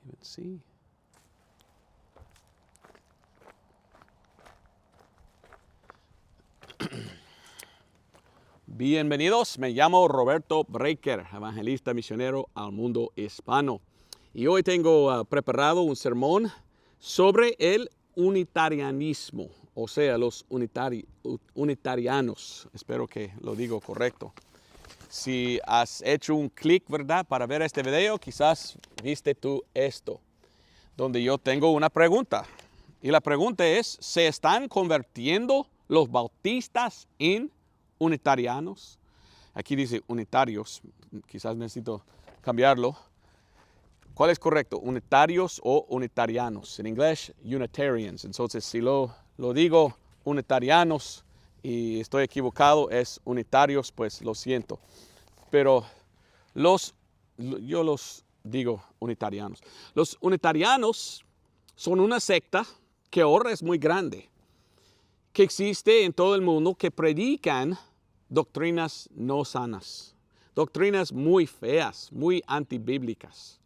even see. Bienvenidos, me llamo Roberto Breaker, evangelista misionero al mundo hispano. Y hoy tengo preparado un sermón sobre el unitarianismo, o sea, los unitarianos. Espero que lo digo correcto. Si has hecho un clic, ¿verdad?, para ver este video, quizás viste tú esto, donde yo tengo una pregunta. Y la pregunta es, ¿se están convirtiendo los bautistas en unitarianos? Aquí dice unitarios, quizás necesito cambiarlo. ¿Cuál es correcto? ¿Unitarios o unitarianos? En inglés, Unitarians. Entonces, si lo digo unitarianos y estoy equivocado, es unitarios, pues lo siento. Pero yo los digo unitarianos. Los unitarianos son una secta que ahora es muy grande, que existe en todo el mundo, que predican doctrinas no sanas, doctrinas muy feas, muy antibíblicas.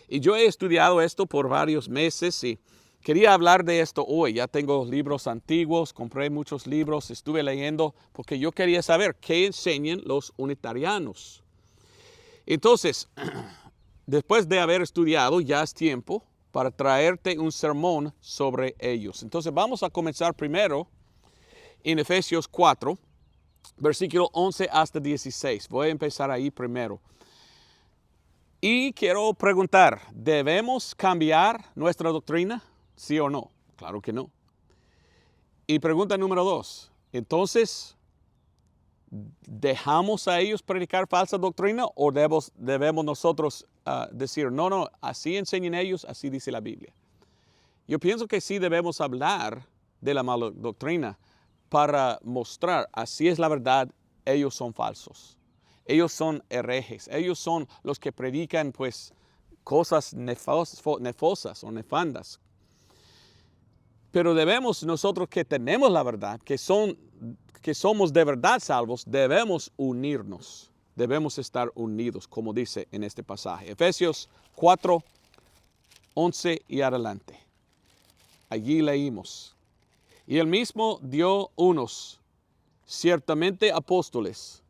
Y yo he estudiado esto por varios meses y quería hablar de esto hoy. Ya tengo libros antiguos, compré muchos libros, estuve leyendo porque yo quería saber qué enseñan los unitarianos. Entonces, después de haber estudiado, ya es tiempo para traerte un sermón sobre ellos. Entonces, vamos a comenzar primero en Efesios 4, versículo 11 hasta 16. Voy a empezar ahí primero. Y quiero preguntar, ¿debemos cambiar nuestra doctrina? ¿Sí o no? Claro que no. Y pregunta número 2, entonces, ¿dejamos a ellos predicar falsa doctrina o debemos nosotros decir, no, así enseñan ellos, así dice la Biblia? Yo pienso que sí debemos hablar de la mala doctrina para mostrar, así es la verdad, ellos son falsos. Ellos son herejes, ellos son los que predican pues cosas nefosas o nefandas. Pero debemos nosotros que tenemos la verdad, que somos de verdad salvos, debemos unirnos, debemos estar unidos, como dice en este pasaje. Efesios 4, 11 y adelante. Allí leímos. Y él mismo dio unos, ciertamente apóstoles,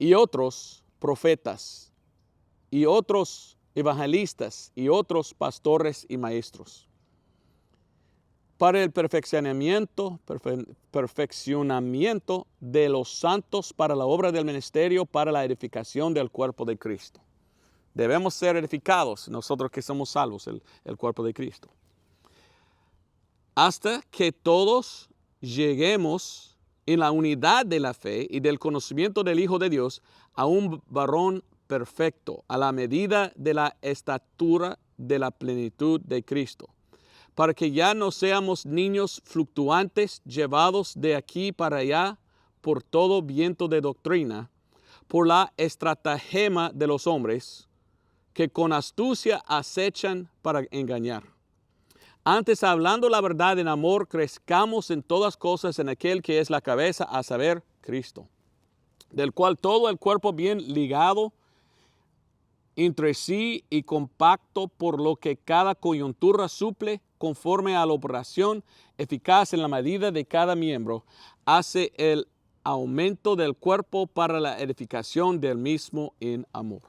y otros profetas, y otros evangelistas, y otros pastores y maestros, para el perfeccionamiento de los santos, para la obra del ministerio, para la edificación del cuerpo de Cristo. Debemos ser edificados, nosotros que somos salvos, el cuerpo de Cristo. Hasta que todos lleguemos en la unidad de la fe y del conocimiento del Hijo de Dios, a un varón perfecto, a la medida de la estatura de la plenitud de Cristo, para que ya no seamos niños fluctuantes, llevados de aquí para allá por todo viento de doctrina, por la estratagema de los hombres, que con astucia acechan para engañar. Antes, hablando la verdad en amor, crezcamos en todas cosas en aquel que es la cabeza, a saber, Cristo, del cual todo el cuerpo bien ligado entre sí y compacto, por lo que cada coyuntura suple, conforme a la operación eficaz en la medida de cada miembro, hace el aumento del cuerpo para la edificación del mismo en amor.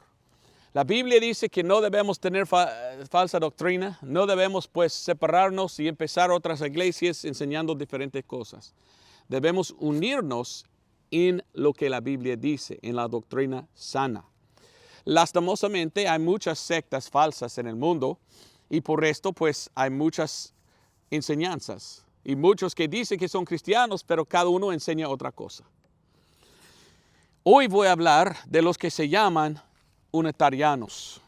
La Biblia dice que no debemos tener falsa doctrina, no debemos pues separarnos y empezar otras iglesias enseñando diferentes cosas. Debemos unirnos en lo que la Biblia dice, en la doctrina sana. Lastimosamente hay muchas sectas falsas en el mundo y por esto pues hay muchas enseñanzas y muchos que dicen que son cristianos, pero cada uno enseña otra cosa. Hoy voy a hablar de los que se llaman unitarianos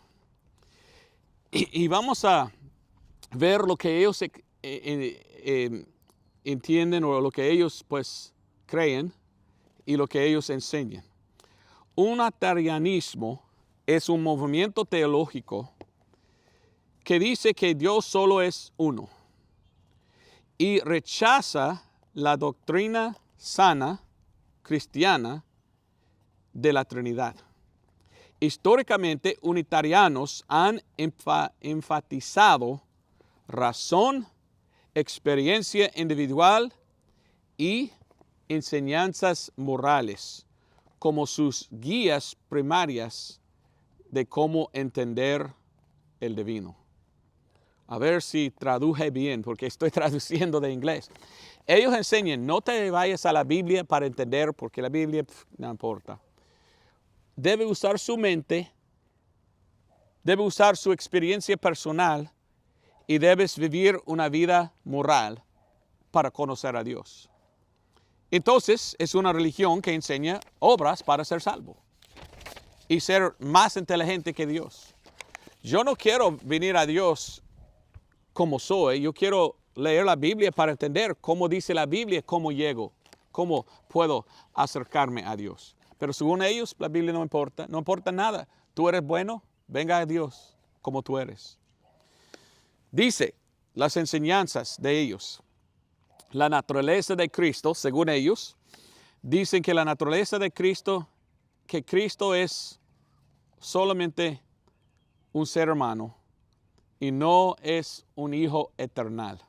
y vamos a ver lo que ellos entienden o lo que ellos pues creen y lo que ellos enseñan. Unitarianismo es un movimiento teológico que dice que Dios solo es uno y rechaza la doctrina sana cristiana de la Trinidad. Históricamente, unitarianos han enfatizado razón, experiencia individual y enseñanzas morales como sus guías primarias de cómo entender el divino. A ver si traduje bien, porque estoy traduciendo de inglés. Ellos enseñan, no te vayas a la Biblia para entender, porque la Biblia no importa. Debe usar su mente, debe usar su experiencia personal y debes vivir una vida moral para conocer a Dios. Entonces, es una religión que enseña obras para ser salvo y ser más inteligente que Dios. Yo no quiero venir a Dios como soy, yo quiero leer la Biblia para entender cómo dice la Biblia, cómo llego, cómo puedo acercarme a Dios. Pero según ellos, la Biblia no importa nada. Tú eres bueno, venga a Dios como tú eres. Dice las enseñanzas de ellos. La naturaleza de Cristo, según ellos, dicen que la naturaleza de Cristo, que Cristo es solamente un ser humano y no es un hijo eternal.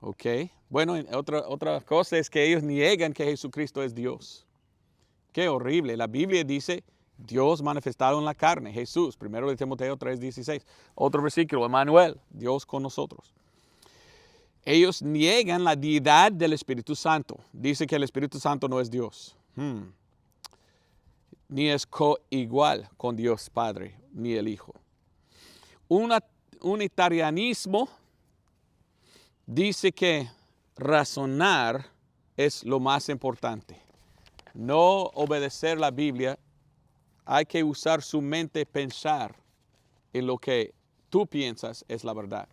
¿Ok? Bueno, otra cosa es que ellos niegan que Jesucristo es Dios. Qué horrible. La Biblia dice Dios manifestado en la carne, Jesús, 1 de Timoteo 3:16. Otro versículo, Emmanuel, Dios con nosotros. Ellos niegan la deidad del Espíritu Santo. Dice que el Espíritu Santo no es Dios. Ni es coigual con Dios Padre, ni el Hijo. Unitarianismo dice que razonar es lo más importante. No obedecer la Biblia, hay que usar su mente, pensar en lo que tú piensas es la verdad.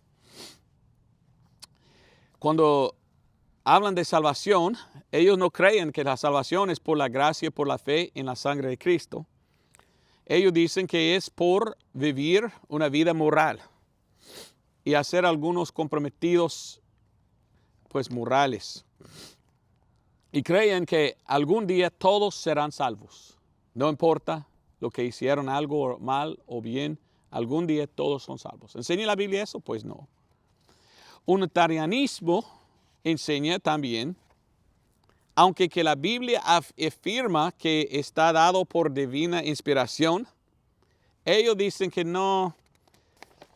Cuando hablan de salvación, ellos no creen que la salvación es por la gracia, por la fe en la sangre de Cristo. Ellos dicen que es por vivir una vida moral y hacer algunos comprometidos, pues, morales. Y creen que algún día todos serán salvos. No importa lo que hicieron, algo mal o bien, algún día todos son salvos. ¿Enseña la Biblia eso? Pues no. Unitarianismo enseña también, aunque que la Biblia afirma que está dado por divina inspiración, ellos dicen que no,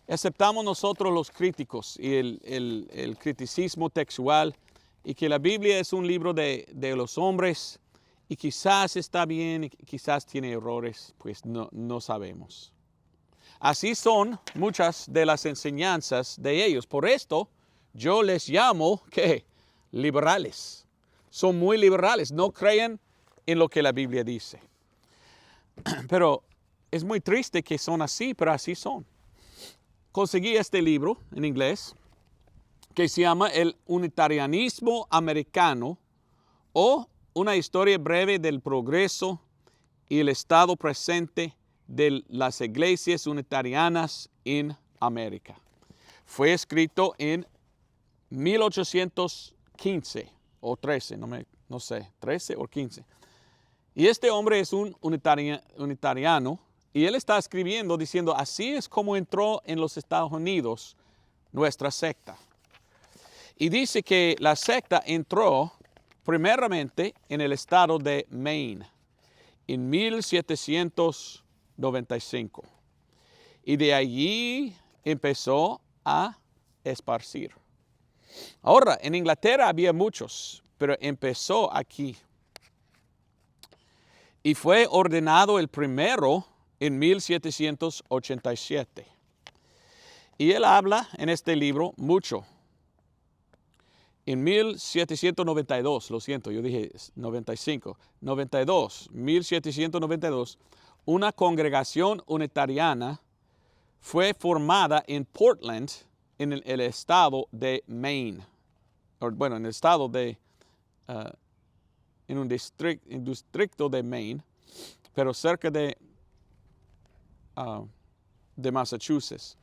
aceptamos nosotros los críticos y el criticismo textual, y que la Biblia es un libro de los hombres, y quizás está bien, y quizás tiene errores, pues no sabemos. Así son muchas de las enseñanzas de ellos. Por esto, yo les llamo, ¿qué? Liberales. Son muy liberales, no creen en lo que la Biblia dice. Pero es muy triste que son así, pero así son. Conseguí este libro en inglés que se llama El Unitarianismo Americano, o una historia breve del progreso y el estado presente de las iglesias unitarianas en América. Fue escrito en 1815 o 13, no sé, 13 o 15. Y este hombre es un unitariano y él está escribiendo diciendo, así es como entró en los Estados Unidos nuestra secta. Y dice que la secta entró primeramente en el estado de Maine en 1795. Y de allí empezó a esparcir. Ahora, en Inglaterra había muchos, pero empezó aquí. Y fue ordenado el primero en 1787. Y él habla en este libro mucho. En 1792, lo siento, yo dije 95, 1792, una congregación unitariana fue formada en Portland, en el estado de Maine. En el estado de, en un distrito de Maine, pero cerca de Massachusetts.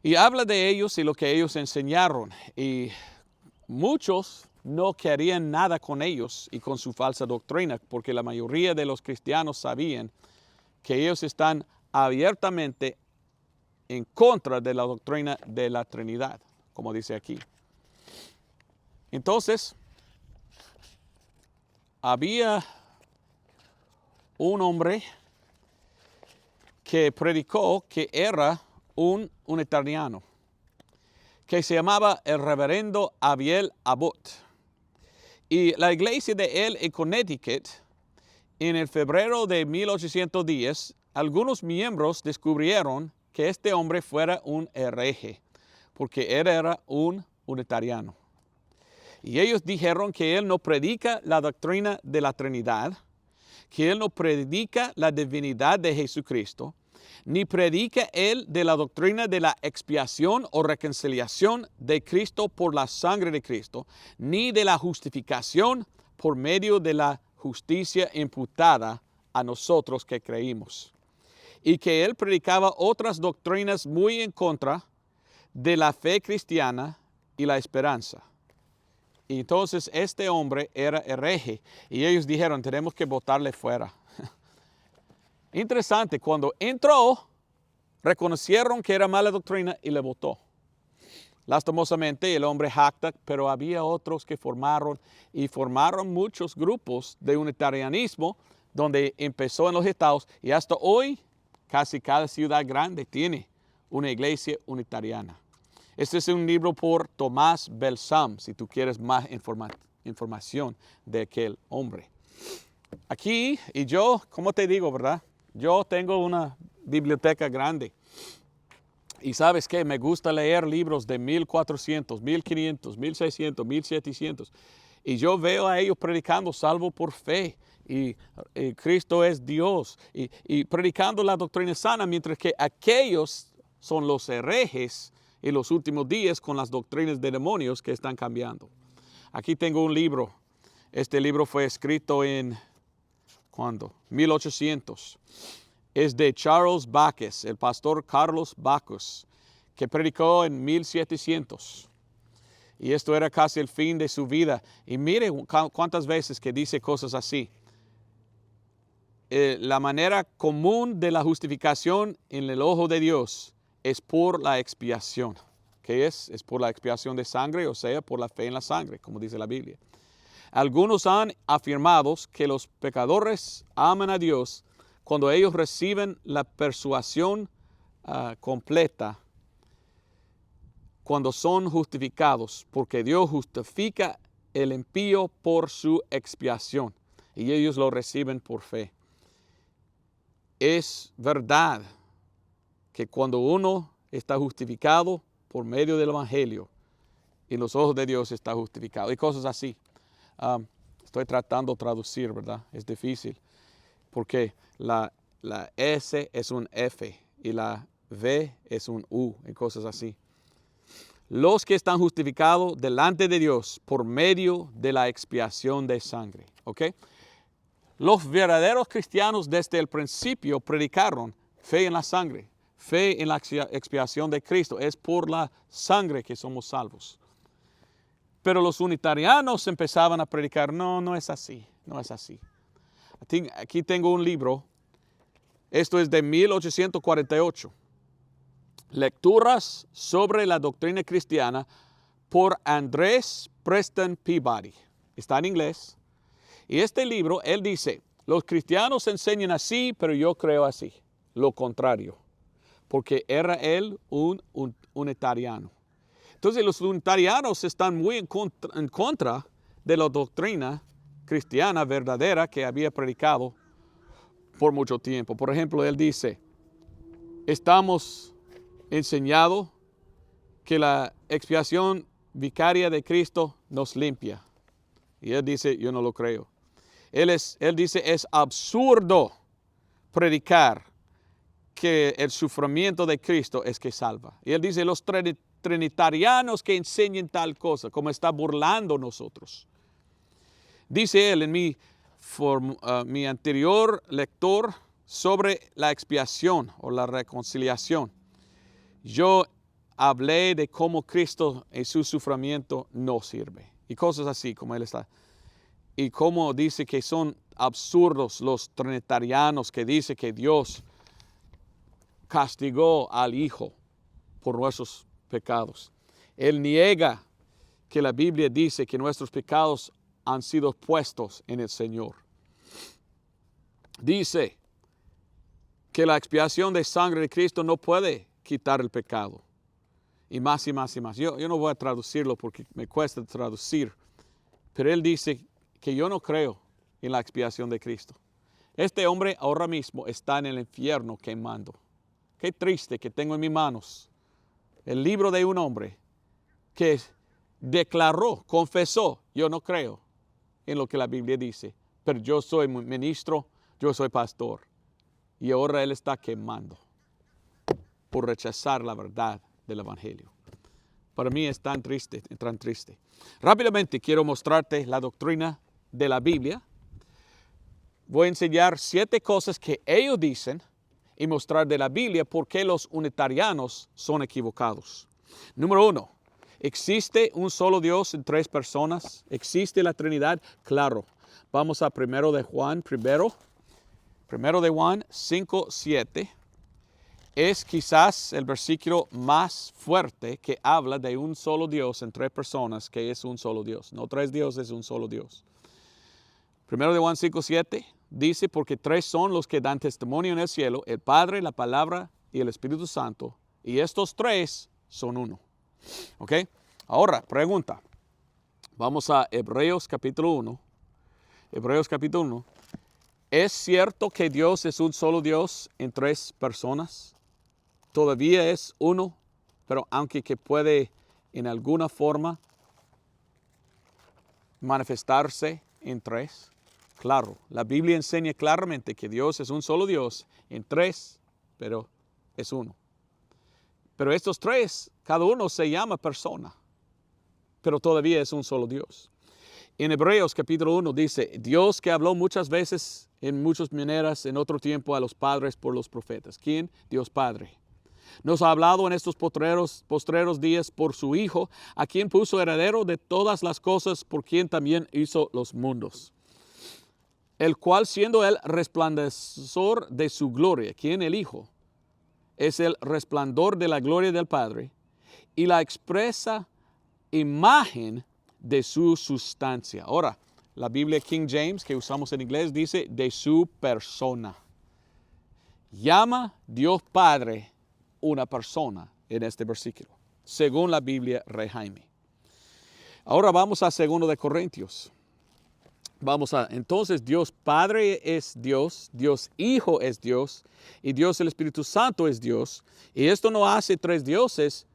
Y habla de ellos y lo que ellos enseñaron. Y muchos no querían nada con ellos y con su falsa doctrina, porque la mayoría de los cristianos sabían que ellos están abiertamente en contra de la doctrina de la Trinidad, como dice aquí. Entonces, había un hombre que predicó que era un unitariano, que se llamaba el reverendo Abiel Abbott. Y la iglesia de él en Connecticut, en el febrero de 1810, algunos miembros descubrieron que este hombre fuera un hereje, porque él era un unitariano. Y ellos dijeron que él no predica la doctrina de la Trinidad, que él no predica la divinidad de Jesucristo, ni predica él de la doctrina de la expiación o reconciliación de Cristo por la sangre de Cristo, ni de la justificación por medio de la justicia imputada a nosotros que creímos. Y que él predicaba otras doctrinas muy en contra de la fe cristiana y la esperanza. Y entonces este hombre era hereje y ellos dijeron, tenemos que botarle fuera. Interesante, cuando entró, reconocieron que era mala doctrina y le votó. Lastimosamente el hombre jacta, pero había otros que formaron muchos grupos de unitarianismo donde empezó en los estados y hasta hoy casi cada ciudad grande tiene una iglesia unitariana. Este es un libro por Tomás Belsam, si tú quieres más información de aquel hombre. Aquí, y yo, como te digo, ¿verdad? Yo tengo una biblioteca grande. Y ¿sabes qué? Me gusta leer libros de 1400, 1500, 1600, 1700. Y yo veo a ellos predicando salvo por fe. Y Cristo es Dios. Y predicando la doctrina sana, mientras que aquellos son los herejes en los últimos días con las doctrinas de demonios que están cambiando. Aquí tengo un libro. Este libro fue escrito en, ¿cuándo? 1800. Es de Charles Backus, el pastor Carlos Backus, que predicó en 1700. Y esto era casi el fin de su vida. Y mire cuántas veces que dice cosas así. La manera común de la justificación en el ojo de Dios es por la expiación. ¿Qué es? Es por la expiación de sangre, o sea, por la fe en la sangre, como dice la Biblia. Algunos han afirmado que los pecadores aman a Dios cuando ellos reciben la persuasión completa, cuando son justificados, porque Dios justifica el impío por su expiación y ellos lo reciben por fe. Es verdad que cuando uno está justificado por medio del Evangelio, en los ojos de Dios está justificado. Y cosas así. Estoy tratando de traducir, ¿verdad? Es difícil. Porque la S es un F y la V es un U y cosas así. Los que están justificados delante de Dios por medio de la expiación de sangre. ¿Ok? Los verdaderos cristianos desde el principio predicaron fe en la sangre, fe en la expiación de Cristo. Es por la sangre que somos salvos. Pero los unitarianos empezaban a predicar, no es así, no es así. Aquí tengo un libro, esto es de 1848. Lecturas sobre la doctrina cristiana por Andrés Preston Peabody. Está en inglés. Y este libro, él dice, los cristianos enseñan así, pero yo creo así. Lo contrario. Porque era él un unitariano. Entonces los unitarianos están muy en contra de la doctrina cristiana verdadera que había predicado por mucho tiempo. Por ejemplo, él dice, estamos enseñados que la expiación vicaria de Cristo nos limpia. Y él dice, yo no lo creo. Él dice, es absurdo predicar que el sufrimiento de Cristo es que salva. Y él dice, los trinitarianos que enseñen tal cosa, como está burlando nosotros. Dice él en mi anterior lector sobre la expiación o la reconciliación. Yo hablé de cómo Cristo en su sufrimiento no sirve. Y cosas así como él está. Y cómo dice que son absurdos los trinitarianos que dicen que Dios castigó al Hijo por nuestros pecados. Él niega que la Biblia dice que nuestros pecados han sido puestos en el Señor. Dice que la expiación de sangre de Cristo no puede quitar el pecado. Y más y más y más. Yo no voy a traducirlo porque me cuesta traducir. Pero él dice que yo no creo en la expiación de Cristo. Este hombre ahora mismo está en el infierno quemando. Qué triste que tengo en mis manos el libro de un hombre que declaró, confesó, yo no creo en lo que la Biblia dice, pero yo soy ministro, yo soy pastor. Y ahora él está quemando por rechazar la verdad del Evangelio. Para mí es tan triste, tan triste. Rápidamente quiero mostrarte la doctrina de la Biblia. Voy a enseñar 7 cosas que ellos dicen y mostrar de la Biblia por qué los unitarianos son equivocados. Número 1. ¿Existe un solo Dios en 3 personas? ¿Existe la Trinidad? Claro. Vamos a 1 de Juan primero. 1 de Juan 5:7. Es quizás el versículo más fuerte que habla de un solo Dios en 3 personas, que es un solo Dios. No 3 dioses, un solo Dios. 1 de Juan 5:7 dice, porque 3 son los que dan testimonio en el cielo, el Padre, la Palabra y el Espíritu Santo, y estos 3 son uno. ¿Ok? Ahora, pregunta. Vamos a Hebreos capítulo 1. Hebreos capítulo 1. ¿Es cierto que Dios es un solo Dios en 3 personas? Todavía es uno, pero aunque que puede en alguna forma manifestarse en 3. Claro, la Biblia enseña claramente que Dios es un solo Dios en 3, pero es uno. Pero estos 3, cada uno se llama persona, pero todavía es un solo Dios. En Hebreos capítulo 1 dice, Dios que habló muchas veces en muchas maneras en otro tiempo a los padres por los profetas. ¿Quién? Dios Padre. Nos ha hablado en estos postreros días por su Hijo, a quien puso heredero de todas las cosas, por quien también hizo los mundos. El cual, siendo el resplandor de su gloria, quien el Hijo, es el resplandor de la gloria del Padre y la expresa imagen de su sustancia. Ahora, la Biblia King James que usamos en inglés dice de su persona. Llama Dios Padre una persona en este versículo, según la Biblia Rey Jaime. Ahora vamos a 2 de Corintios. Entonces Dios Padre es Dios, Dios Hijo es Dios, y Dios el Espíritu Santo es Dios. Y esto no hace 3 dioses,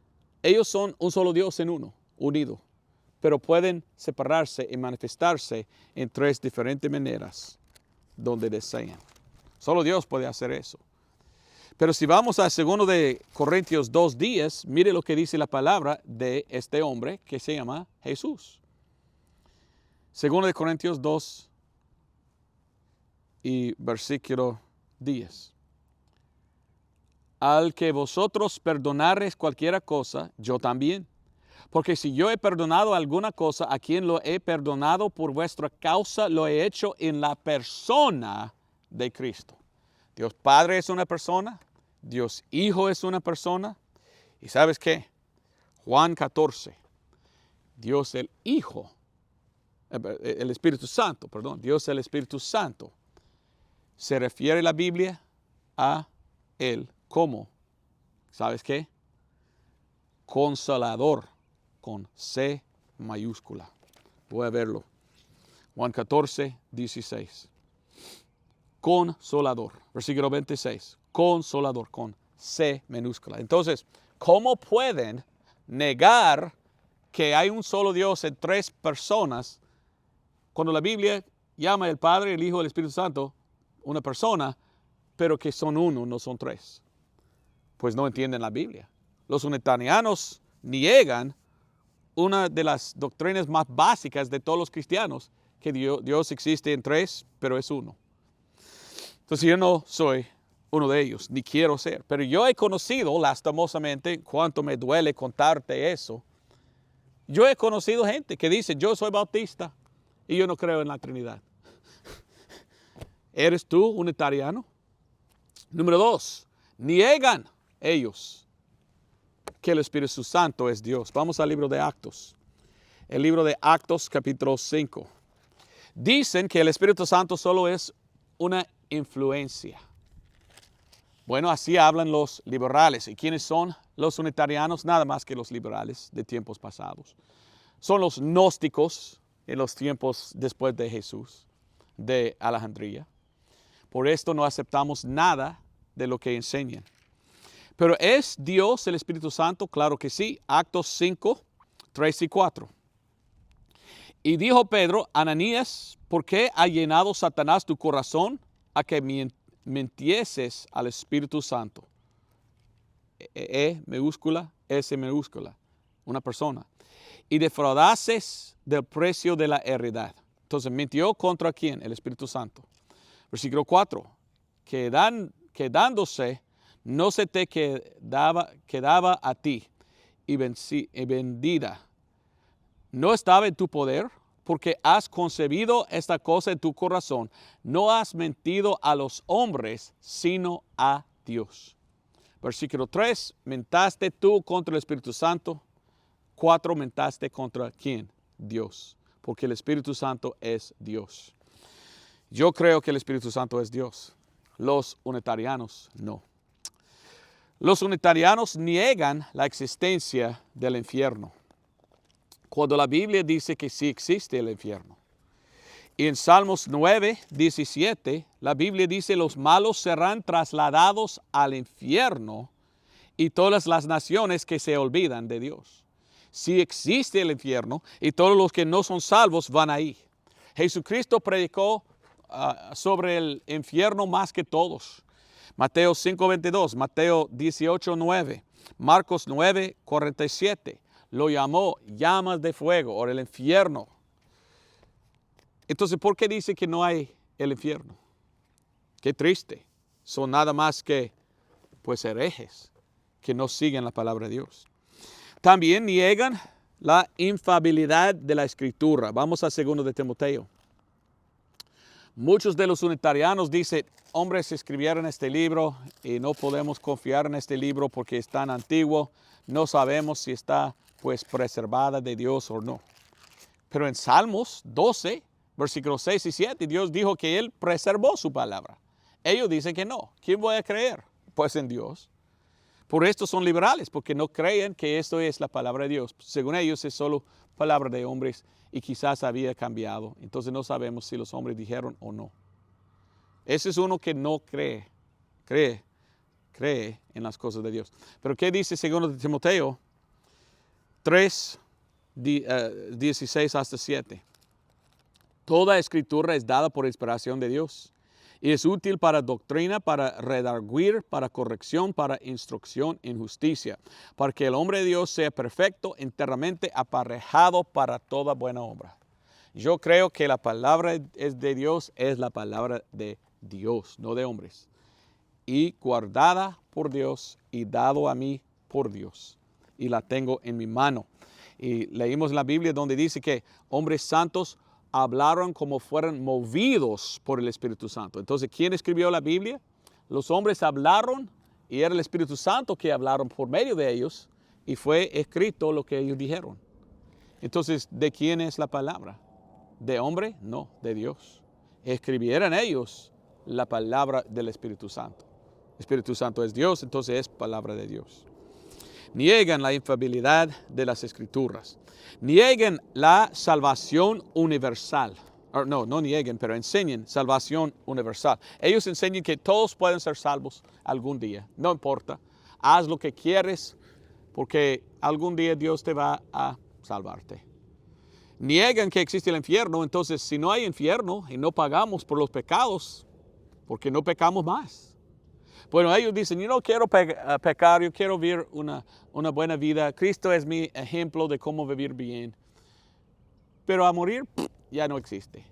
ellos son un solo Dios en uno, unido. Pero pueden separarse y manifestarse en 3 diferentes maneras donde desean. Solo Dios puede hacer eso. Pero si vamos a 2 de Corintios 2:10, mire lo que dice la palabra de este hombre que se llama Jesús. 2 de Corintios 2 y versículo 10. Al que vosotros perdonareis cualquiera cosa, yo también. Porque si yo he perdonado alguna cosa, a quien lo he perdonado por vuestra causa, lo he hecho en la persona de Cristo. Dios Padre es una persona, Dios Hijo es una persona. ¿Y sabes qué? Juan 14, Dios el Hijo, el Espíritu Santo, perdón, Dios el Espíritu Santo, se refiere la Biblia a Él como, ¿sabes qué? Consolador, con C mayúscula. Voy a verlo. Juan 14, 16. Consolador. Versículo 26. Consolador, con C minúscula. Entonces, ¿cómo pueden negar que hay un solo Dios en 3 personas cuando la Biblia llama al Padre, el Hijo y el Espíritu Santo una persona, pero que son uno, no son 3? Pues no entienden la Biblia. Los unitarianos niegan una de las doctrinas más básicas de todos los cristianos, que Dios existe en 3, pero es uno. Entonces yo no soy uno de ellos, ni quiero ser. Pero yo he conocido, lastimosamente, cuánto me duele contarte eso. Yo he conocido gente que dice, yo soy bautista y yo no creo en la Trinidad. ¿Eres tú unitariano? Número 2, niegan ellos que el Espíritu Santo es Dios. Vamos al libro de Actos. El libro de Actos, capítulo 5. Dicen que el Espíritu Santo solo es una influencia. Bueno, así hablan los liberales. ¿Y quiénes son los unitarianos? Nada más que los liberales de tiempos pasados. Son los gnósticos en los tiempos después de Jesús, de Alejandría. Por esto no aceptamos nada de lo que enseñan. Pero ¿es Dios el Espíritu Santo? Claro que sí. Actos 5, 3 y 4. Y dijo Pedro, Ananías, ¿por qué ha llenado Satanás tu corazón a que mintieses al Espíritu Santo? E minúscula, S minúscula, una persona. Y defraudases del precio de la heredad. Entonces, ¿mintió contra quién? El Espíritu Santo. Versículo 4. Quedándose, no se te quedaba a ti y vendida. No estaba en tu poder, porque has concebido esta cosa en tu corazón. No has mentido a los hombres, sino a Dios. Versículo 3, mentaste tú contra el Espíritu Santo. 4, mentaste contra ¿quién? Dios, porque el Espíritu Santo es Dios. Yo creo que el Espíritu Santo es Dios. Los unitarianos no. Los unitarianos niegan la existencia del infierno, cuando la Biblia dice que sí existe el infierno. Y en Salmos 9, 17, la Biblia dice, los malos serán trasladados al infierno y todas las naciones que se olvidan de Dios. Sí existe el infierno y todos los que no son salvos van ahí. Jesucristo predicó sobre el infierno más que todos. Mateo 5:22, Mateo 18:9, Marcos 9:47. Lo llamó llamas de fuego o el infierno. Entonces, ¿por qué dice que no hay el infierno? Qué triste. Son nada más que, pues, herejes que no siguen la palabra de Dios. También niegan la infalibilidad de la Escritura. Vamos a 2 de Timoteo. Muchos de los unitarianos dicen, hombres escribieron este libro y no podemos confiar en este libro porque es tan antiguo. No sabemos si está pues preservada de Dios o no. Pero en Salmos 12, versículos 6 y 7, Dios dijo que Él preservó su palabra. Ellos dicen que no. ¿Quién voy a creer? Pues en Dios. Por esto son liberales, porque no creen que esto es la palabra de Dios. Según ellos es solo palabra de hombres y quizás había cambiado. Entonces no sabemos si los hombres dijeron o no. Ese es uno que no cree en las cosas de Dios. Pero ¿qué dice 2 de Timoteo 3, 16 hasta 7? Toda escritura es dada por inspiración de Dios y es útil para doctrina, para redarguir, para corrección, para instrucción en justicia, para que el hombre de Dios sea perfecto, enteramente aparejado para toda buena obra. Yo creo que la palabra de Dios es la palabra de Dios, no de hombres, y guardada por Dios y dado a mí por Dios, y la tengo en mi mano. Y leímos la Biblia donde dice que hombres santos hablaron como fueran movidos por el Espíritu Santo. Entonces, ¿quién escribió la Biblia? Los hombres hablaron y era el Espíritu Santo que hablaron por medio de ellos y fue escrito lo que ellos dijeron. Entonces, ¿de quién es la palabra? ¿De hombre? No, de Dios. Escribieran ellos la palabra del Espíritu Santo. El Espíritu Santo es Dios, entonces es palabra de Dios. Niegan la infalibilidad de las Escrituras. Niegan la salvación universal. No nieguen, pero enseñen salvación universal. Ellos enseñan que todos pueden ser salvos algún día. No importa. Haz lo que quieres porque algún día Dios te va a salvarte. Niegan que existe el infierno. Entonces, si no hay infierno y no pagamos por los pecados, ¿por qué no pecamos más? Bueno, ellos dicen, yo no quiero pecar, yo quiero vivir una buena vida. Cristo es mi ejemplo de cómo vivir bien. Pero a morir, ya no existe.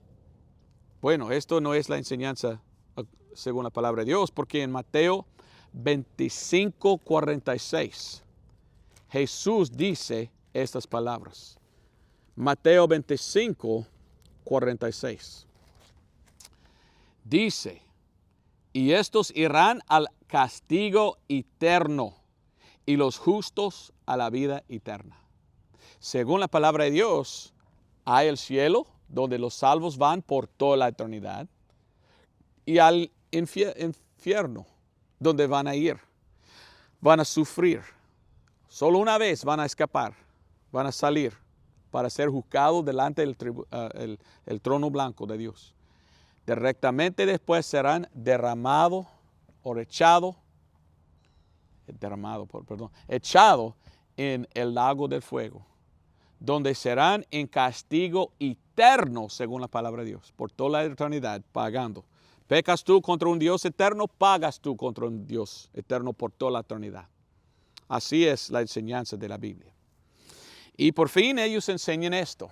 Bueno, esto no es la enseñanza según la palabra de Dios, porque en Mateo 25:46, Jesús dice estas palabras. Mateo 25:46. Dice, y estos irán al castigo eterno, y los justos a la vida eterna. Según la palabra de Dios, hay el cielo, donde los salvos van por toda la eternidad, y al infierno, donde van a ir, van a sufrir. Solo una vez van a escapar, van a salir para ser juzgados delante del el trono blanco de Dios. Directamente después serán echados en el lago del fuego, donde serán en castigo eterno, según la palabra de Dios, por toda la eternidad, pagando. Pecas tú contra un Dios eterno, pagas tú contra un Dios eterno por toda la eternidad. Así es la enseñanza de la Biblia. Y por fin ellos enseñan esto.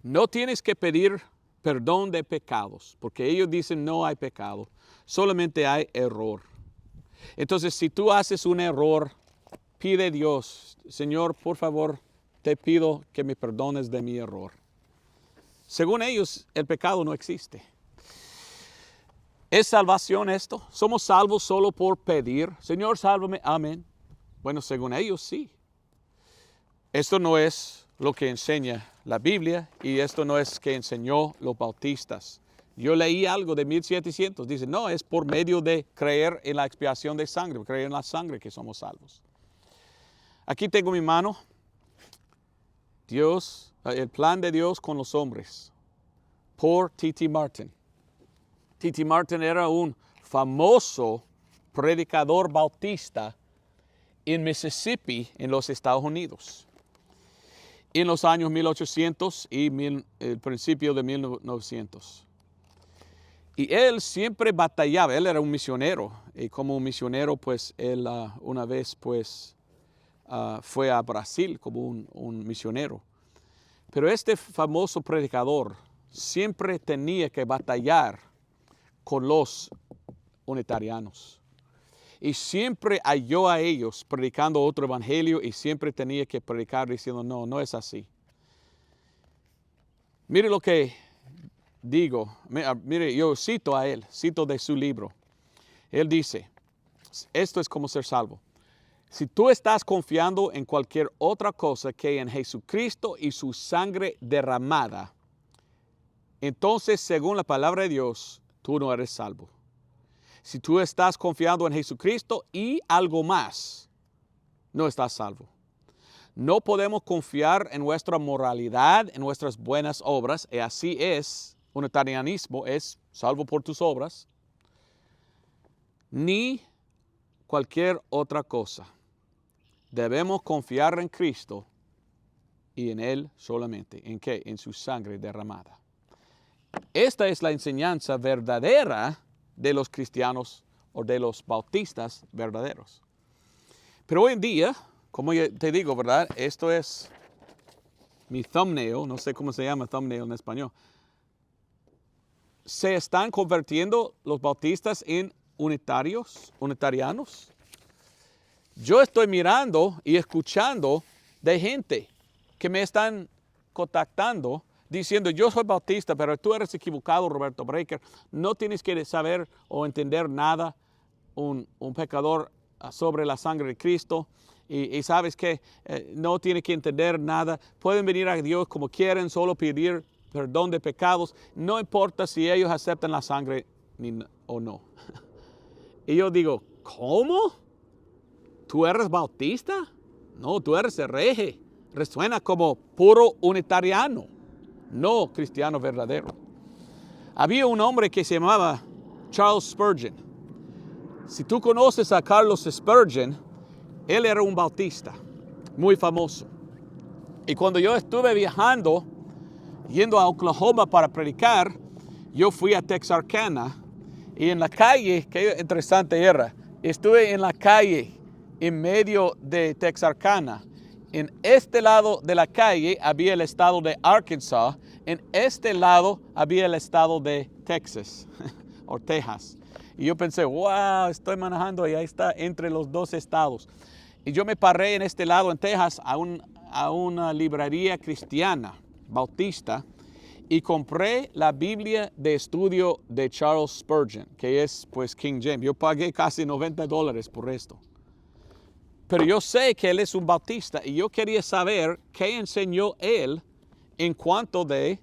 No tienes que pedir perdón de pecados, porque ellos dicen no hay pecado, solamente hay error. Entonces, si tú haces un error, pide a Dios, Señor, por favor, te pido que me perdones de mi error. Según ellos, el pecado no existe. ¿Es salvación esto? ¿Somos salvos solo por pedir? Señor, sálvame, amén. Bueno, según ellos, sí. Esto no es lo que enseña la Biblia y esto no es que enseñó los bautistas. Yo leí algo de 1700, dice, no, es por medio de creer en la expiación de sangre, creer en la sangre que somos salvos. Aquí tengo mi mano, Dios, el plan de Dios con los hombres, por T.T. Martin. T.T. Martin era un famoso predicador bautista en Mississippi, en los Estados Unidos, en los años 1800 y el principio de 1900. Y él siempre batallaba, él era un misionero, y como un misionero, pues él una vez pues fue a Brasil como un misionero. Pero este famoso predicador siempre tenía que batallar con los unitarianos. Y siempre halló a ellos predicando otro evangelio y siempre tenía que predicar diciendo, no, no es así. Mire lo que digo, mire, yo cito a él, cito de su libro. Él dice, esto es como ser salvo. Si tú estás confiando en cualquier otra cosa que en Jesucristo y su sangre derramada, entonces, según la palabra de Dios, tú no eres salvo. Si tú estás confiando en Jesucristo y algo más, no estás salvo. No podemos confiar en nuestra moralidad, en nuestras buenas obras, y así es, unitarianismo es salvo por tus obras, ni cualquier otra cosa. Debemos confiar en Cristo y en Él solamente. ¿En qué? En su sangre derramada. Esta es la enseñanza verdadera de los cristianos o de los bautistas verdaderos. Pero hoy en día, como te digo, ¿verdad? Esto es mi thumbnail, no sé cómo se llama thumbnail en español. Se están convirtiendo los bautistas en unitarianos. Yo estoy mirando y escuchando de gente que me están contactando diciendo, yo soy bautista, pero tú eres equivocado, Roberto Breaker. No tienes que saber o entender nada, un pecador sobre la sangre de Cristo. Y sabes que no tiene que entender nada. Pueden venir a Dios como quieren, solo pedir perdón de pecados. No importa si ellos aceptan la sangre o no. Y yo digo, ¿cómo? ¿Tú eres bautista? No, tú eres hereje. Resuena como puro unitariano, no cristiano verdadero. Había un hombre que se llamaba Charles Spurgeon. Si tú conoces a Carlos Spurgeon, él era un bautista muy famoso. Y cuando yo estuve viajando, yendo a Oklahoma para predicar, yo fui a Texarkana y en la calle, qué interesante era, estuve en la calle en medio de Texarkana. En este lado de la calle había el estado de Arkansas, en este lado había el estado de Texas o Texas. Y yo pensé, wow, estoy manejando y ahí está entre los dos estados. Y yo me paré en este lado en Texas a una librería cristiana, bautista, y compré la Biblia de estudio de Charles Spurgeon, que es pues King James. Yo pagué casi $90 por esto. Pero yo sé que él es un bautista y yo quería saber qué enseñó él en cuanto de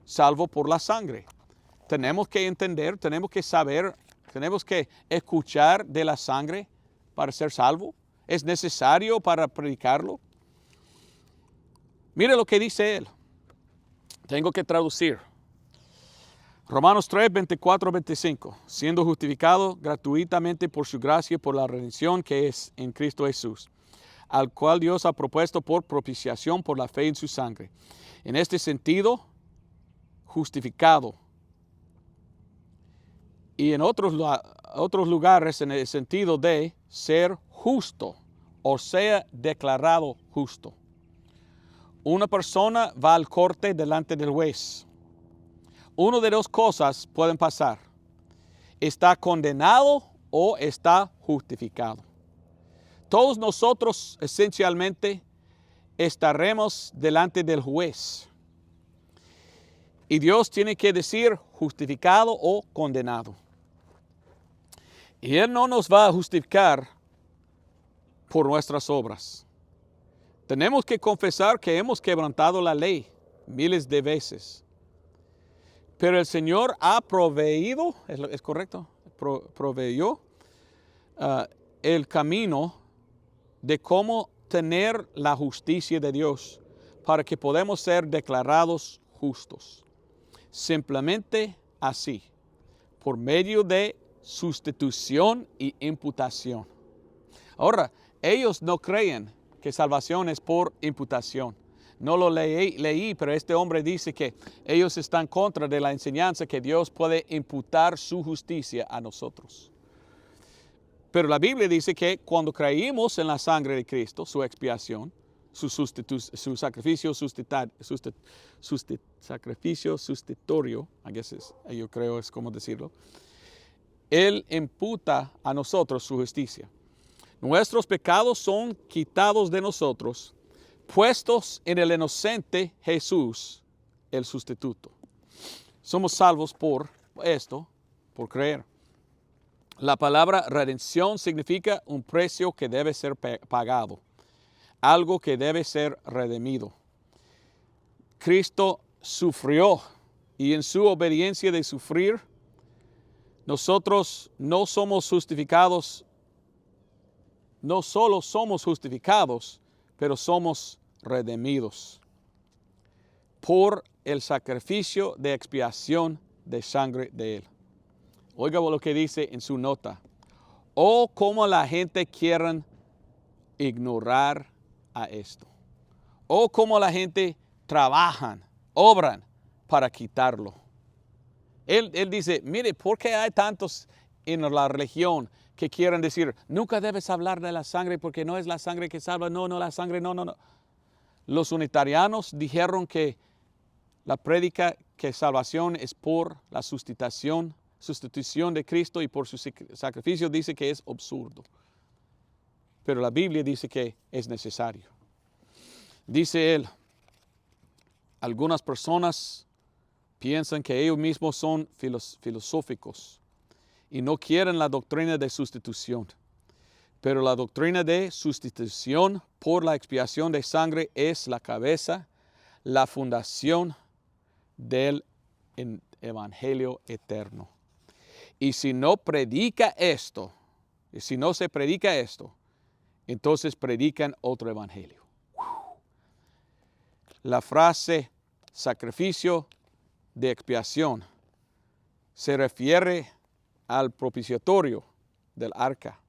salvo por la sangre. Tenemos que entender, tenemos que saber, tenemos que escuchar de la sangre para ser salvo. ¿Es necesario para predicarlo? Mire lo que dice él. Tengo que traducir. Romanos 3, 24, 25. Siendo justificado gratuitamente por su gracia, por la redención que es en Cristo Jesús, al cual Dios ha propuesto por propiciación por la fe en su sangre. En este sentido, justificado. Y en otros lugares, en el sentido de ser justo, o sea, declarado justo. Una persona va al corte delante del juez. Una de dos cosas pueden pasar. Está condenado o está justificado. Todos nosotros esencialmente estaremos delante del juez. Y Dios tiene que decir justificado o condenado. Y Él no nos va a justificar por nuestras obras. Tenemos que confesar que hemos quebrantado la ley miles de veces. Pero el Señor ha proveído, ¿es correcto? Proveyó el camino de cómo tener la justicia de Dios para que podamos ser declarados justos. Simplemente así, por medio de sustitución y imputación. Ahora, ellos no creen que salvación es por imputación. No lo leí, pero este hombre dice que ellos están contra de la enseñanza que Dios puede imputar su justicia a nosotros. Pero la Biblia dice que cuando creímos en la sangre de Cristo, su expiación, su sacrificio sustitutorio, yo creo es como decirlo, Él imputa a nosotros su justicia. Nuestros pecados son quitados de nosotros, puestos en el inocente Jesús, el sustituto. Somos salvos por esto, por creer. La palabra redención significa un precio que debe ser pagado, algo que debe ser redimido. Cristo sufrió y en su obediencia de sufrir, nosotros no somos justificados, no solo somos justificados, pero somos redimidos por el sacrificio de expiación de sangre de Él. Oiga lo que dice en su nota. Oh, cómo la gente quiere ignorar a esto. Oh, cómo la gente trabajan, obran para quitarlo. Él dice, mire, ¿por qué hay tantos en la religión que quieren decir, nunca debes hablar de la sangre porque no es la sangre que salva? No, la sangre, no. Los unitarianos dijeron que la prédica que salvación es por la sustitución de Cristo y por su sacrificio, dice que es absurdo. Pero la Biblia dice que es necesario. Dice él, algunas personas piensan que ellos mismos son filosóficos y no quieren la doctrina de sustitución. Pero la doctrina de sustitución por la expiación de sangre es la cabeza, la fundación del evangelio eterno. Y si no predica esto, entonces predican otro evangelio. La frase sacrificio de expiación se refiere al propiciatorio del arca.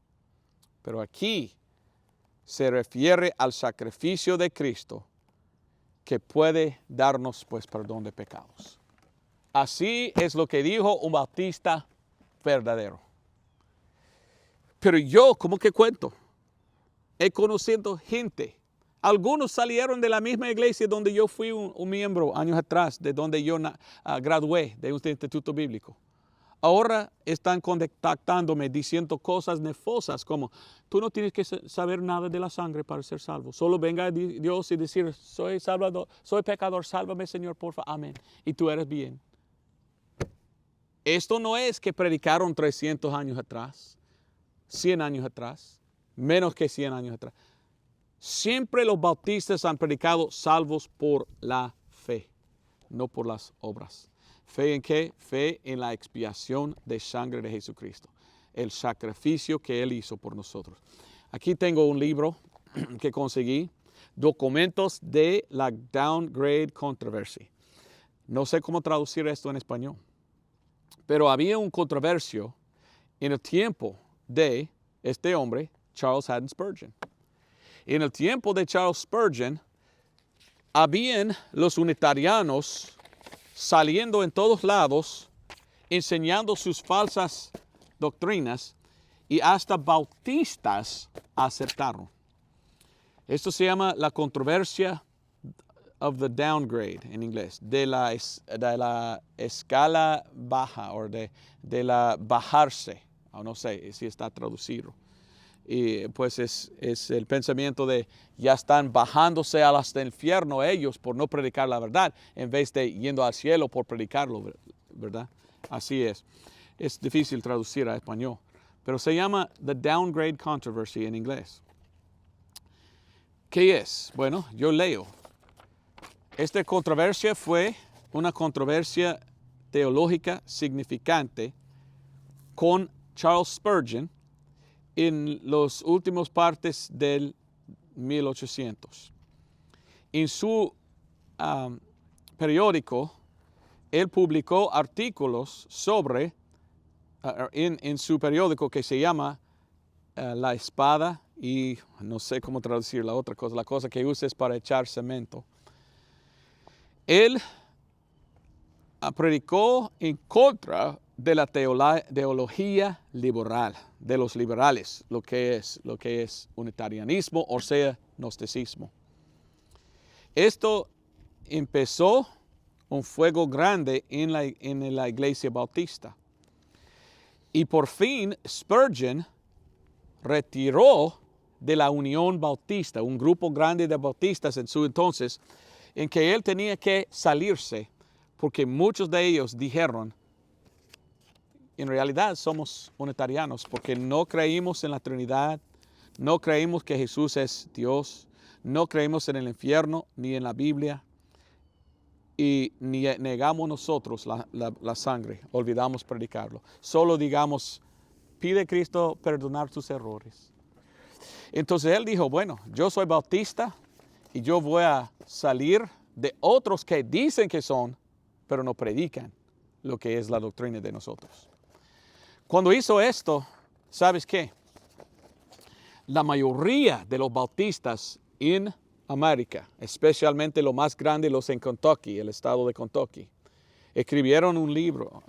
Pero aquí se refiere al sacrificio de Cristo que puede darnos pues perdón de pecados. Así es lo que dijo un bautista verdadero. Pero yo, ¿cómo que cuento? He conocido gente. Algunos salieron de la misma iglesia donde yo fui un miembro años atrás, de donde yo gradué de un instituto bíblico. ahora están contactándome diciendo cosas nefosas como, tú no tienes que saber nada de la sangre para ser salvo. Solo venga Dios y decir, soy salvador, soy pecador, sálvame Señor, por favor, amén. Y tú eres bien. Esto no es que predicaron 300 años atrás, 100 años atrás, menos que 100 años atrás. Siempre los bautistas han predicado salvos por la fe, no por las obras. ¿Fe en qué? Fe en la expiación de sangre de Jesucristo, el sacrificio que Él hizo por nosotros. Aquí tengo un libro que conseguí, Documentos de la Downgrade Controversy. No sé cómo traducir esto en español, pero había un controversio en el tiempo de este hombre, Charles Haddon Spurgeon. En el tiempo de Charles Spurgeon, habían los unitarianos saliendo en todos lados, enseñando sus falsas doctrinas, y hasta bautistas aceptaron. Esto se llama la controversia of the downgrade en inglés, de la escala baja o de la bajarse, no sé si está traducido. Y pues es el pensamiento de ya están bajándose hasta el infierno ellos por no predicar la verdad, en vez de yendo al cielo por predicarlo, ¿verdad? Así es. Es difícil traducir a español, pero se llama The Downgrade Controversy en inglés. ¿Qué es? Bueno, yo leo. Esta controversia fue una controversia teológica significante con Charles Spurgeon en los últimos partes del 1800. En su periódico, él publicó artículos sobre, en su periódico que se llama La Espada, y no sé cómo traducir la otra cosa, la cosa que uses para echar cemento. Él predicó en contra de la teología liberal, de los liberales, lo que es unitarianismo, o sea, gnosticismo. Esto empezó un fuego grande en la iglesia bautista. Y por fin Spurgeon retiró de la Unión Bautista, un grupo grande de bautistas en su entonces, en que él tenía que salirse, porque muchos de ellos dijeron, en realidad somos unitarianos porque no creímos en la Trinidad, no creímos que Jesús es Dios, no creímos en el infierno ni en la Biblia, y ni negamos nosotros la sangre, olvidamos predicarlo. Solo digamos, pide a Cristo perdonar tus errores. Entonces él dijo, bueno, yo soy bautista y yo voy a salir de otros que dicen que son, pero no predican lo que es la doctrina de nosotros. Cuando hizo esto, ¿sabes qué? La mayoría de los bautistas en América, especialmente los más grandes, los en Kentucky, el estado de Kentucky, escribieron un libro,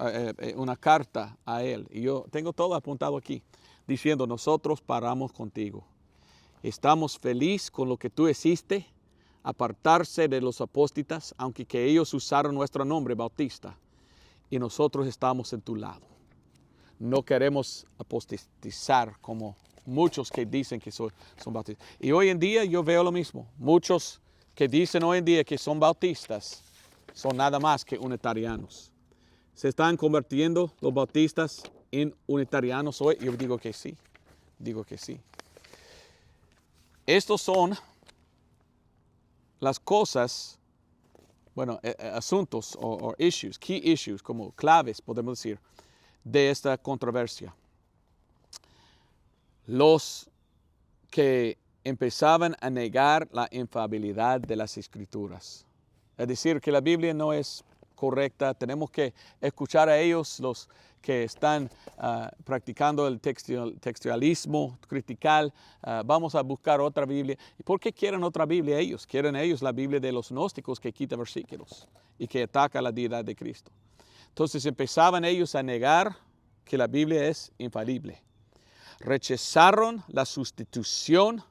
una carta a él. Y yo tengo todo apuntado aquí, diciendo, nosotros paramos contigo. Estamos felices con lo que tú hiciste, apartarse de los apóstatas, aunque que ellos usaron nuestro nombre, Bautista, y nosotros estamos en tu lado. No queremos apostatizar como muchos que dicen que son bautistas. Y hoy en día yo veo lo mismo. Muchos que dicen hoy en día que son bautistas son nada más que unitarianos. ¿Se están convirtiendo los bautistas en unitarianos hoy? Yo digo que sí. Digo que sí. Estos son las cosas, bueno, asuntos o issues, key issues, como claves, podemos decir, de esta controversia. Los que empezaban a negar la infalibilidad de las Escrituras. Es decir, que la Biblia no es correcta, tenemos que escuchar a ellos, los que están practicando el textualismo critical, vamos a buscar otra Biblia. ¿Y por qué quieren otra Biblia ellos? Quieren ellos la Biblia de los gnósticos que quita versículos y que ataca la deidad de Cristo. Entonces empezaban ellos a negar que la Biblia es infalible. Rechazaron la sustitución,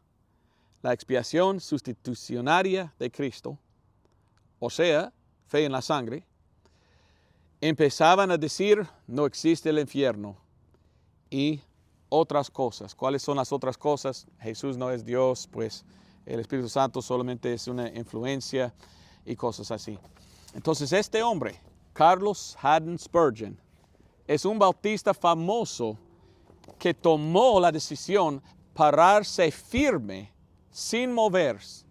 la expiación sustitucionaria de Cristo, o sea, fe en la sangre. empezaban a decir, no existe el infierno y otras cosas. ¿Cuáles son las otras cosas? Jesús no es Dios, pues el Espíritu Santo solamente es una influencia y cosas así. Entonces este hombre, Charles Haddon Spurgeon, es un bautista famoso que tomó la decisión pararse firme, sin moverse,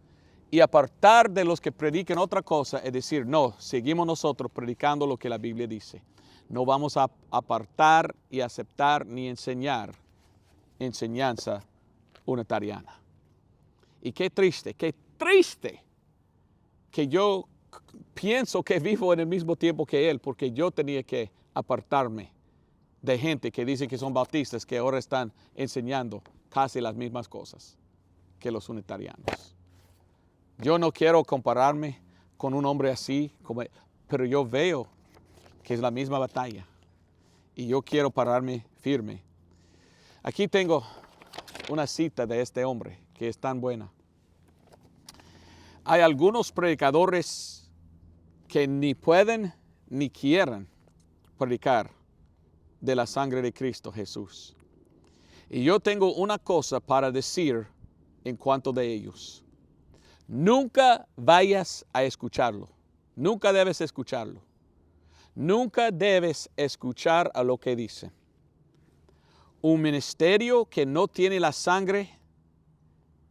y apartar de los que predican otra cosa, es decir, no, seguimos nosotros predicando lo que la Biblia dice. No vamos a apartar y aceptar ni enseñar enseñanza unitariana. Y qué triste que yo pienso que vivo en el mismo tiempo que él, porque yo tenía que apartarme de gente que dice que son bautistas, que ahora están enseñando casi las mismas cosas que los unitarianos. Yo no quiero compararme con un hombre así, pero yo veo que es la misma batalla y yo quiero pararme firme. Aquí tengo una cita de este hombre que es tan buena. Hay algunos predicadores que ni pueden ni quieren predicar de la sangre de Cristo Jesús. Y yo tengo una cosa para decir en cuanto de ellos. Nunca vayas a escucharlo. Nunca debes escucharlo. Nunca debes escuchar a lo que dice. Un ministerio que no tiene la sangre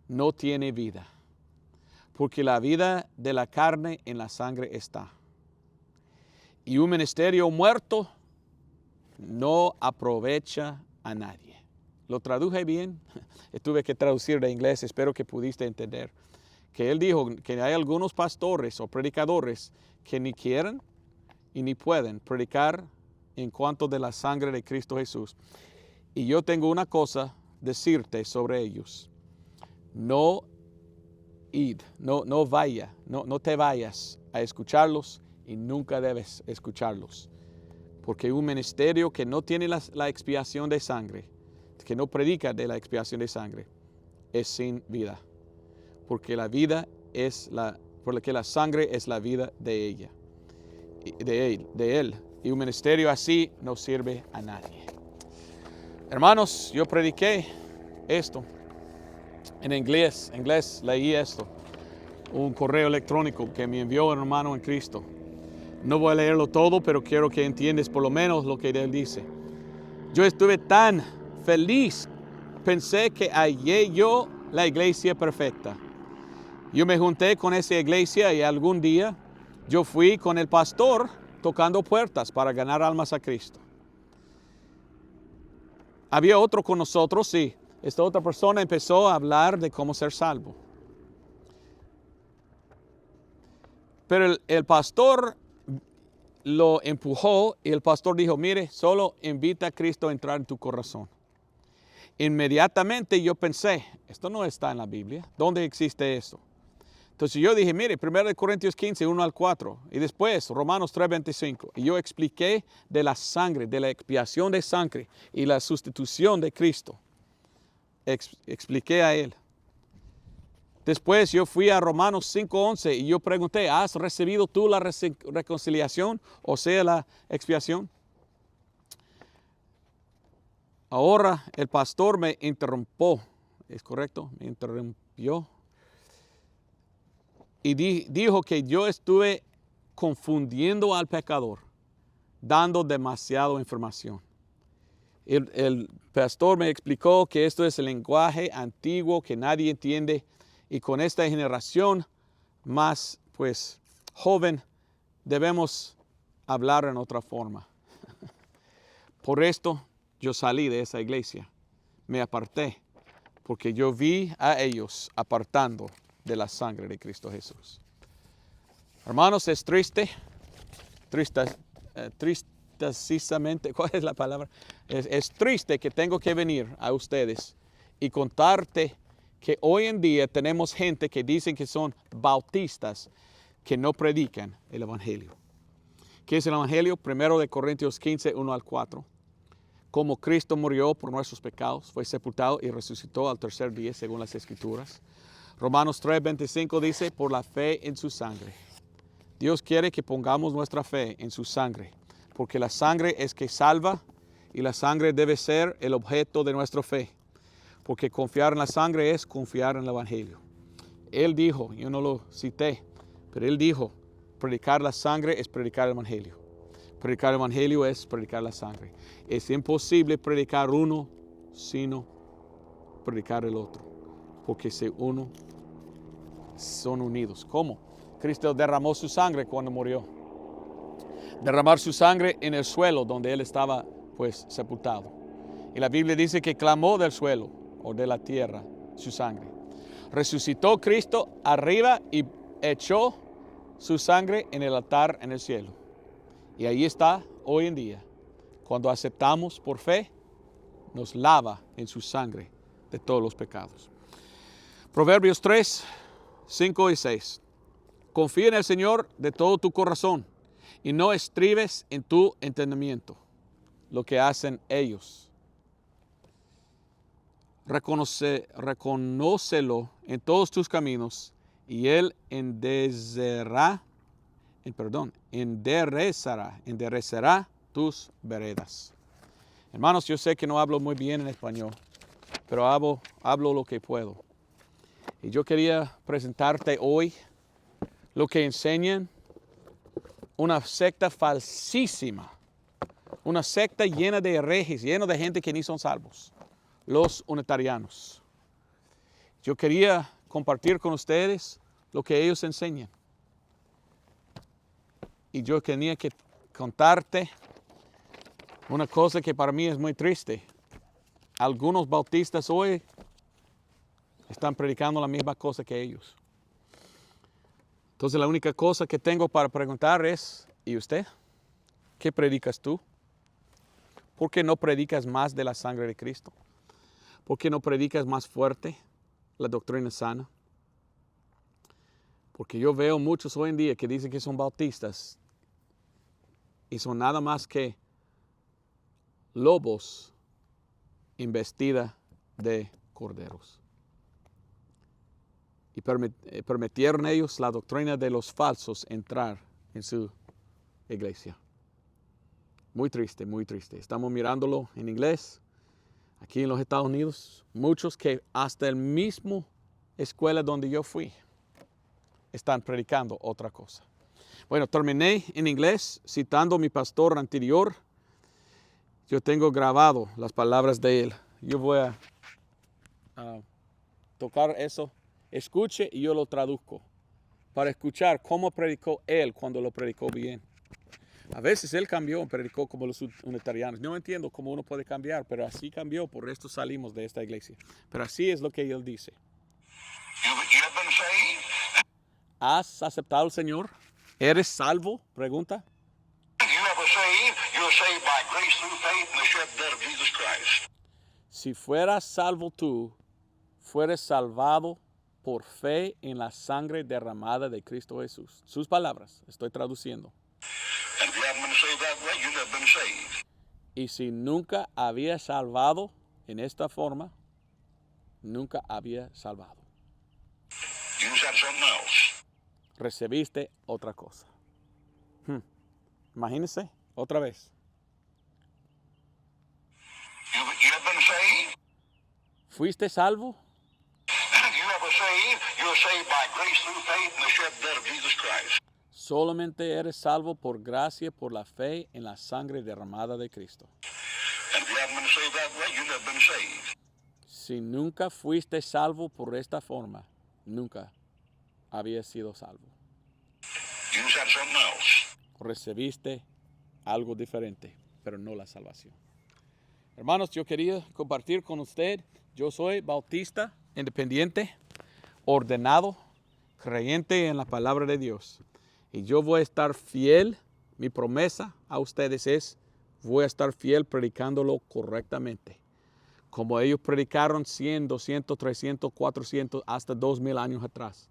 no tiene vida. Porque la vida de la carne en la sangre está. Y un ministerio muerto no aprovecha a nadie. ¿Lo traduje bien? Tuve que traducir de inglés, espero que pudiste entender. Que él dijo que hay algunos pastores o predicadores que ni quieren y ni pueden predicar en cuanto de la sangre de Cristo Jesús. Y yo tengo una cosa decirte sobre ellos. No te vayas a escucharlos y nunca debes escucharlos. Porque un ministerio que no tiene la expiación de sangre, que no predica de la expiación de sangre, es sin vida. Porque porque la sangre es la vida de ella, de él. Y un ministerio así no sirve a nadie. Hermanos, yo prediqué esto en inglés leí esto, un correo electrónico que me envió un hermano en Cristo. No voy a leerlo todo, pero quiero que entiendas por lo menos lo que él dice. Yo estuve tan feliz, pensé que hallé yo la iglesia perfecta. Yo me junté con esa iglesia y algún día yo fui con el pastor tocando puertas para ganar almas a Cristo. Había otro con nosotros, sí. Esta otra persona empezó a hablar de cómo ser salvo. Pero el pastor lo empujó y el pastor dijo, mire, solo invita a Cristo a entrar en tu corazón. Inmediatamente yo pensé, esto no está en la Biblia, ¿dónde existe esto? Entonces yo dije, mire, 1 Corintios 15, 1 al 4, y después Romanos 3, 25. Y yo expliqué de la sangre, de la expiación de sangre y la sustitución de Cristo. Expliqué a él. Después yo fui a Romanos 5:11 y yo pregunté, ¿has recibido tú la reconciliación, o sea, la expiación? Ahora el pastor me interrumpió, ¿es correcto? Me interrumpió. Y dijo que yo estuve confundiendo al pecador, dando demasiada información. El pastor me explicó que esto es el lenguaje antiguo que nadie entiende, y con esta generación más joven debemos hablar en otra forma. Por esto yo salí de esa iglesia, me aparté, porque yo vi a ellos apartando de la sangre de Cristo Jesús. Hermanos, es tristamente, ¿cuál es la palabra? Es triste que tengo que venir a ustedes y contarte que hoy en día tenemos gente que dicen que son bautistas, que no predican el Evangelio. ¿Qué es el Evangelio? 1 Corintios 15, 1 al 4. Como Cristo murió por nuestros pecados, fue sepultado y resucitó al tercer día según las Escrituras. Romanos 3, 25 dice, por la fe en su sangre. Dios quiere que pongamos nuestra fe en su sangre, porque la sangre es que salva y la sangre debe ser el objeto de nuestra fe, porque confiar en la sangre es confiar en el Evangelio. Él dijo, yo no lo cité, pero él dijo, predicar la sangre es predicar el Evangelio. Predicar el Evangelio es predicar la sangre. Es imposible predicar uno sino predicar el otro, porque si uno son unidos. ¿Cómo? Cristo derramó su sangre cuando murió. Derramar su sangre en el suelo donde él estaba pues sepultado. Y la Biblia dice que clamó del suelo o de la tierra su sangre. Resucitó Cristo arriba y echó su sangre en el altar en el cielo. Y ahí está hoy en día. Cuando aceptamos por fe, nos lava en su sangre de todos los pecados. Proverbios 3, 5 y 6. Confía en el Señor de todo tu corazón y no estribes en tu entendimiento lo que hacen ellos. Reconócelo en todos tus caminos y Él enderezará tus veredas. Hermanos, yo sé que no hablo muy bien en español, pero hablo lo que puedo. Y yo quería presentarte hoy lo que enseñan una secta falsísima, una secta llena de herejes, llena de gente que ni son salvos, los unitarianos. Yo quería compartir con ustedes lo que ellos enseñan. Y yo tenía que contarte una cosa que para mí es muy triste. Algunos bautistas hoy están predicando la misma cosa que ellos. Entonces la única cosa que tengo para preguntar es, ¿y usted? ¿Qué predicas tú? ¿Por qué no predicas más de la sangre de Cristo? ¿Por qué no predicas más fuerte la doctrina sana? Porque yo veo muchos hoy en día que dicen que son bautistas y son nada más que lobos en vestida de corderos. Y permitieron ellos la doctrina de los falsos entrar en su iglesia. Muy triste, muy triste. Estamos mirándolo en inglés. Aquí en los Estados Unidos, muchos que hasta el mismo escuela donde yo fui están predicando otra cosa. Bueno, terminé en inglés citando a mi pastor anterior. Yo tengo grabado las palabras de él. Yo voy a tocar eso. Escuche y yo lo traduzco para escuchar cómo predicó él cuando lo predicó bien. A veces él cambió, predicó como los unitarianos. No entiendo cómo uno puede cambiar, pero así cambió, por esto salimos de esta iglesia. Pero así es lo que él dice. ¿Has aceptado al Señor? ¿Eres salvo? Pregunta. Si fueras salvo tú, fueres salvado por fe en la sangre derramada de Cristo Jesús. Sus palabras, estoy traduciendo. Y si nunca había salvado en esta forma, nunca había salvado. Recibiste otra cosa. Imagínense, otra vez. ¿Fuiste salvo? Solamente eres salvo por gracia, por la fe en la sangre derramada de Cristo. Si nunca fuiste salvo por esta forma, nunca habías sido salvo. Recibiste algo diferente, pero no la salvación. Hermanos, yo quería compartir con usted, yo soy bautista, independiente, ordenado, creyente en la palabra de Dios. Y yo voy a estar fiel, mi promesa a ustedes es, voy a estar fiel predicándolo correctamente. Como ellos predicaron 100, 200, 300, 400, hasta 2000 años atrás.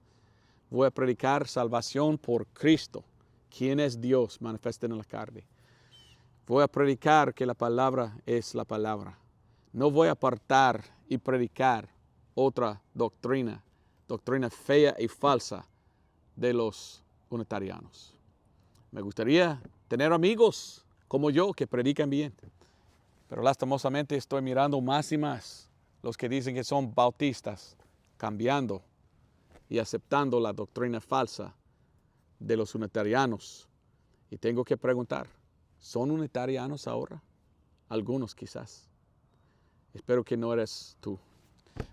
Voy a predicar salvación por Cristo, quien es Dios manifestado en la carne. Voy a predicar que la palabra es la palabra. No voy a apartar y predicar otra doctrina fea y falsa de los unitarianos. Me gustaría tener amigos como yo, que predican bien. Pero lastimosamente estoy mirando más y más los que dicen que son bautistas, cambiando y aceptando la doctrina falsa de los unitarianos. Y tengo que preguntar, ¿son unitarianos ahora? Algunos quizás. Espero que no eres tú.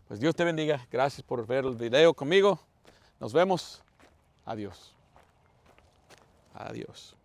Pues Dios te bendiga. Gracias por ver el video conmigo. Nos vemos. Adiós. Adiós.